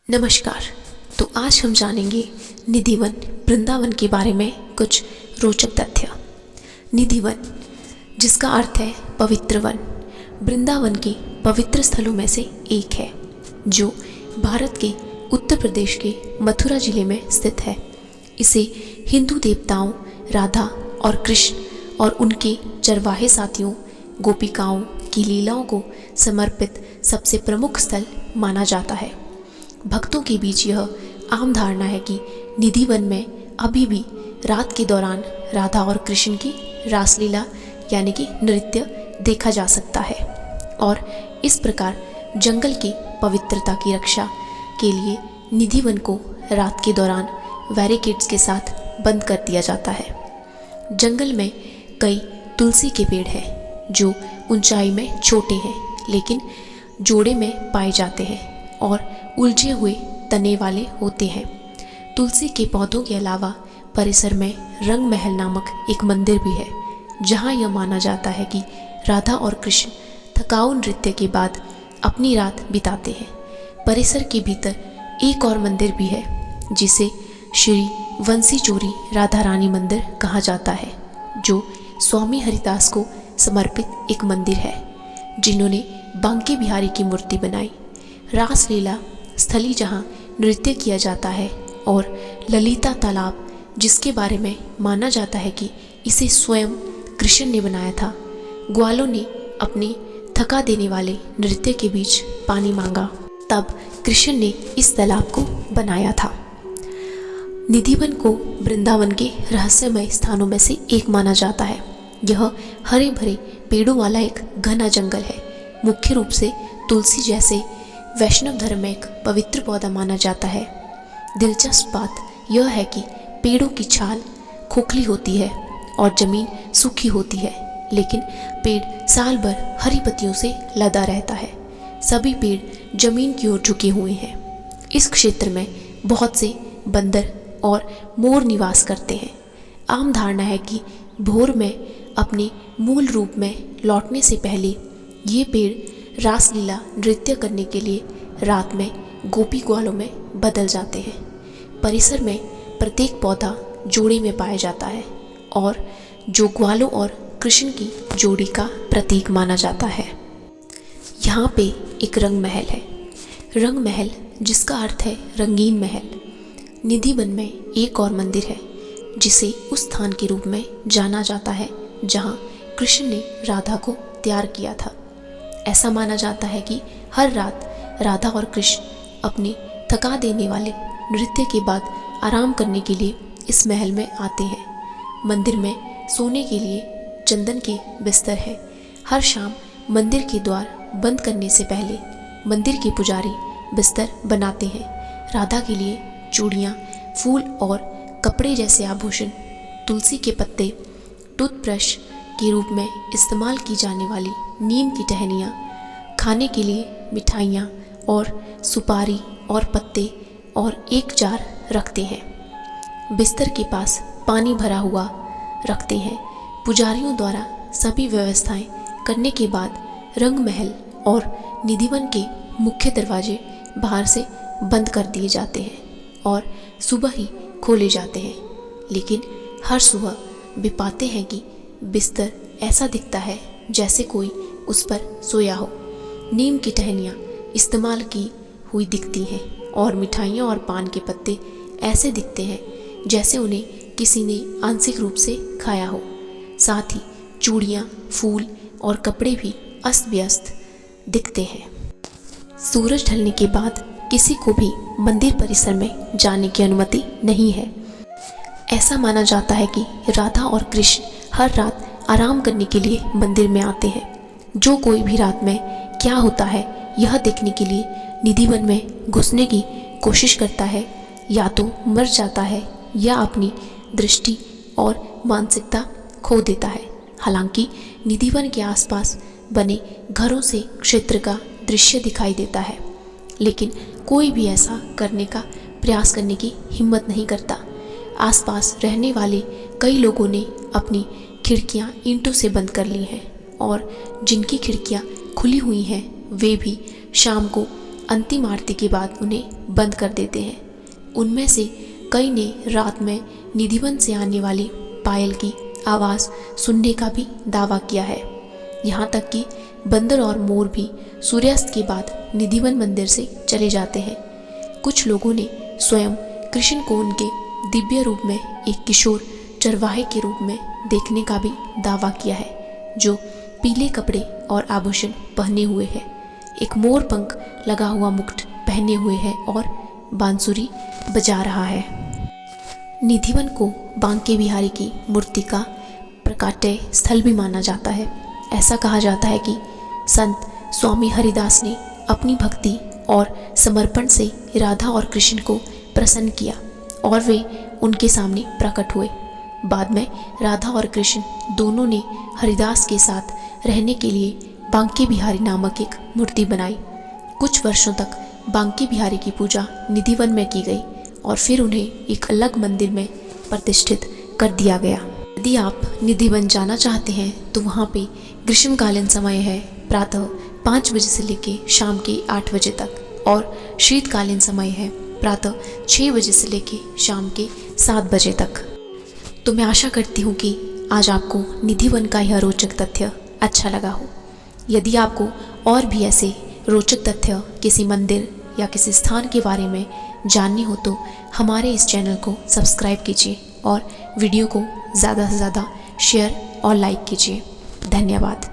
नमस्कार। तो आज हम जानेंगे निधिवन वृंदावन के बारे में कुछ रोचक तथ्य। निधिवन, जिसका अर्थ है पवित्र वन, वृंदावन के पवित्र स्थलों में से एक है, जो भारत के उत्तर प्रदेश के मथुरा जिले में स्थित है। इसे हिंदू देवताओं राधा और कृष्ण और उनके चरवाहे साथियों गोपिकाओं की लीलाओं को समर्पित सबसे प्रमुख स्थल माना जाता है। भक्तों के बीच यह आम धारणा है कि निधिवन में अभी भी रात के दौरान राधा और कृष्ण की रासलीला यानी कि नृत्य देखा जा सकता है, और इस प्रकार जंगल की पवित्रता की रक्षा के लिए निधिवन को रात के दौरान बैरिकेड्स के साथ बंद कर दिया जाता है। जंगल में कई तुलसी के पेड़ हैं जो ऊंचाई में छोटे हैं लेकिन जोड़े में पाए जाते हैं और उलझे हुए तने वाले होते हैं। तुलसी के पौधों के अलावा परिसर में रंग महल नामक एक मंदिर भी है, जहां यह माना जाता है कि राधा और कृष्ण थकाऊ नृत्य के बाद अपनी रात बिताते हैं। परिसर के भीतर एक और मंदिर भी है जिसे श्री वंशी चोरी राधा रानी मंदिर कहा जाता है, जो स्वामी हरिदास को समर्पित एक मंदिर है, जिन्होंने बांके बिहारी की मूर्ति बनाई। रासलीला स्थली जहां नृत्य किया जाता है, और ललिता तालाब, जिसके बारे में माना जाता है कि इसे स्वयं कृष्ण ने बनाया था। ग्वालों ने अपने थका देने वाले नृत्य के बीच पानी मांगा, तब कृष्ण ने इस तालाब को बनाया था। निधिवन को वृंदावन के रहस्यमय स्थानों में से एक माना जाता है। यह हरे भरे पेड़ों वाला एक घना जंगल है। मुख्य रूप से तुलसी जैसे वैष्णव धर्म में एक पवित्र पौधा माना जाता है। दिलचस्प बात यह है कि पेड़ों की छाल खोखली होती है और जमीन सूखी होती है, लेकिन पेड़ साल भर हरी पत्तियों से लदा रहता है। सभी पेड़ जमीन की ओर झुके हुए हैं। इस क्षेत्र में बहुत से बंदर और मोर निवास करते हैं। आम धारणा है कि भोर में अपने मूल रूप में लौटने से पहले ये पेड़ रासलीला नृत्य करने के लिए रात में गोपी ग्वालों में बदल जाते हैं। परिसर में प्रत्येक पौधा जोड़े में पाया जाता है, और जो ग्वालों और कृष्ण की जोड़ी का प्रतीक माना जाता है। यहाँ पे एक रंग महल है। रंग महल, जिसका अर्थ है रंगीन महल। निधिवन में एक और मंदिर है जिसे उस स्थान के रूप में जाना जाता है जहाँ कृष्ण ने राधा को तैयार किया था। ऐसा माना जाता है कि हर रात राधा और कृष्ण अपने थका देने वाले नृत्य के बाद आराम करने के लिए इस महल में आते हैं। मंदिर में सोने के लिए चंदन के बिस्तर है। हर शाम मंदिर के द्वार बंद करने से पहले मंदिर के पुजारी बिस्तर बनाते हैं। राधा के लिए चूड़ियाँ, फूल और कपड़े जैसे आभूषण, तुलसी के पत्ते, टूथब्रश के रूप में इस्तेमाल की जाने वाली नीम की टहनियाँ, खाने के लिए मिठाइयाँ और सुपारी और पत्ते और एक जार रखते हैं। बिस्तर के पास पानी भरा हुआ रखते हैं। पुजारियों द्वारा सभी व्यवस्थाएं करने के बाद रंग महल और निधिवन के मुख्य दरवाजे बाहर से बंद कर दिए जाते हैं और सुबह ही खोले जाते हैं। लेकिन हर सुबह वे पाते हैं कि बिस्तर ऐसा दिखता है जैसे कोई उस पर सोया हो। नीम की टहनियाँ इस्तेमाल की हुई दिखती हैं और मिठाइयाँ और पान के पत्ते ऐसे दिखते हैं जैसे उन्हें किसी ने आंशिक रूप से खाया हो। साथ ही चूड़ियाँ, फूल और कपड़े भी अस्त व्यस्त दिखते हैं। सूरज ढलने के बाद किसी को भी मंदिर परिसर में जाने की अनुमति नहीं है। ऐसा माना जाता है कि राधा और कृष्ण हर रात आराम करने के लिए मंदिर में आते हैं। जो कोई भी रात में क्या होता है यह देखने के लिए निधिवन में घुसने की कोशिश करता है, या तो मर जाता है या अपनी दृष्टि और मानसिकता खो देता है। हालांकि निधिवन के आसपास बने घरों से क्षेत्र का दृश्य दिखाई देता है, लेकिन कोई भी ऐसा करने का प्रयास करने की हिम्मत नहीं करता। आसपास रहने वाले कई लोगों ने अपनी खिड़कियां ईंटों से बंद कर ली हैं, और जिनकी खिड़कियां खुली हुई हैं वे भी शाम को अंतिम आरती के बाद उन्हें बंद कर देते हैं। उनमें से कई ने रात में निधिवन से आने वाली पायल की आवाज़ सुनने का भी दावा किया है। यहाँ तक कि बंदर और मोर भी सूर्यास्त के बाद निधिवन मंदिर से चले जाते हैं। कुछ लोगों ने स्वयं कृष्ण को उनके दिव्य रूप में एक किशोर चरवाहे के रूप में देखने का भी दावा किया है, जो पीले कपड़े और आभूषण पहने हुए है, एक मोर पंख लगा हुआ मुकुट पहने हुए है और बांसुरी बजा रहा है। निधिवन को बांके बिहारी की मूर्ति का प्रकाट्य स्थल भी माना जाता है। ऐसा कहा जाता है कि संत स्वामी हरिदास ने अपनी भक्ति और समर्पण से राधा और कृष्ण को प्रसन्न किया और वे उनके सामने प्रकट हुए। बाद में राधा और कृष्ण दोनों ने हरिदास के साथ रहने के लिए बांके बिहारी नामक एक मूर्ति बनाई। कुछ वर्षों तक बांके बिहारी की पूजा निधिवन में की गई और फिर उन्हें एक अलग मंदिर में प्रतिष्ठित कर दिया गया। यदि आप निधिवन जाना चाहते हैं तो वहाँ पे ग्रीष्मकालीन समय है प्रातः 5 बजे से लेकर शाम के 8 बजे तक, और शीतकालीन समय है प्रातः 6 बजे से लेकर शाम के 7 बजे तक। तो मैं आशा करती हूँ कि आज आपको निधिवन का यह रोचक तथ्य अच्छा लगा हो। यदि आपको और भी ऐसे रोचक तथ्य किसी मंदिर या किसी स्थान के बारे में जाननी हो तो हमारे इस चैनल को सब्सक्राइब कीजिए और वीडियो को ज़्यादा से ज़्यादा शेयर और लाइक कीजिए। धन्यवाद।